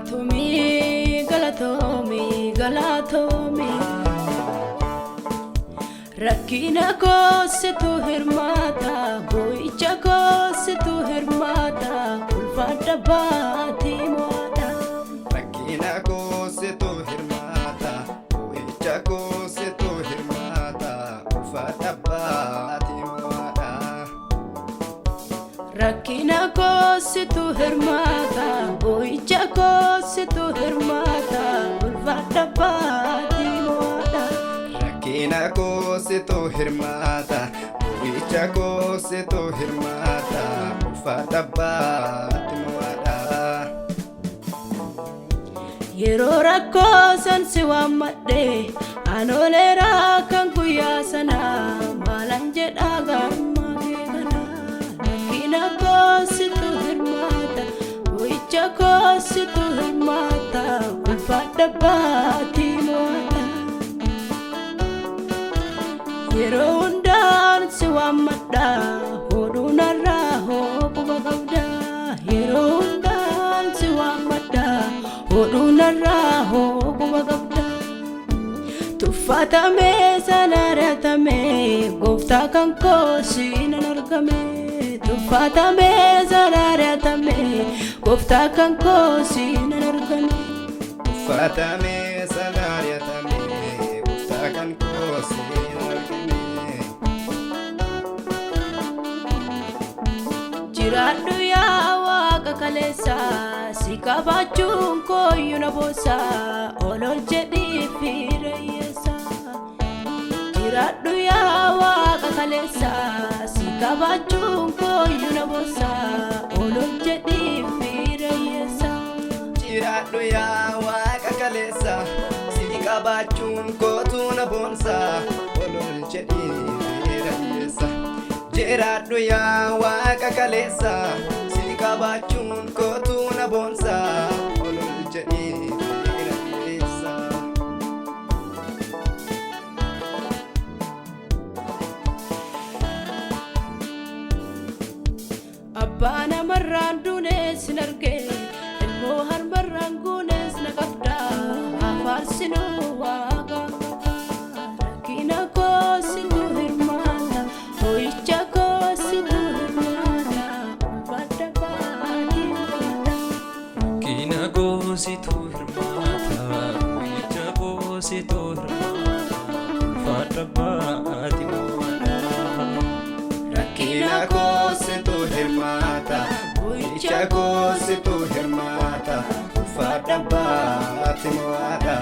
Galatomi, galatomi, galatomi. Rakkina koositu hirmaata, boo'icha koositu hirmaata, ulfaadha baatii mo'aadha. Rakkina koositu hirmaata, boo'icha koositu hirmaata, ulfaadha baatii mo'aadha. Rakkina koositu hirmaata, boo'icha koositu hirmaata, ulfaadha baatii mo'aadha. Rakkina koositu hirmaata, boo'icha koositu hirmaata, ulfaadha baatii mo'aadha. Yeroo rakkoo san si waammadhe anoolera kan guyyaa sana maalan jedhaa gammaa kee kana. Rakkina koositu hirmaata, boo'icha koositu hirmaata, ulfaadha baatii mo'aadha. Yeroo hundaan si waammadha hodhuu narraa hooquba qabda. Yeroo hundaan si waammadha hodhuu narraa hooquba qabda. Tuffatame sanaaratame gooftaa kan koo siinan argame. Tuffatame sanaaratame gooftaa kan koo siinan argame. Tuffatame sanaaratame gooftaa kan koo siinan argame. Jiraadhu yaa Waaqa kaleessa, si qabaachuun kooyyuu na boossa, ol jedhii fiirayyeessa. Jiraadhu yaa Waaqa kaleessa, si qabaachuun kooyyuu na boossa, ol jedhii fiirayyeessa. Jiraadhu yaa Waaqa kaleessa, si qabaachuun kootu na boonsa, ol jedhii fiirayyeessa. Jiraadhu yaa Waaqa kaleessa, si qabaachuun kootu na boonsa, ol jedhii fiirayyeessa. Abbaa namarraan duunes hin arge, ilmoo harmarraan guunes na qabda. Afaarsinuu Waaqa qaba. Rakkina koositu hirmaata, boo'icha koositu hirmaata, ulfaadha baatii mo'aadha. Rakkina koositu hirmaata, boo'icha koositu hirmaata, ulfaadha baatii mo'aadha. Rakkina koositu hirmaata, boo'icha koositu hirmaata, ulfaadha baatii mo'aadha.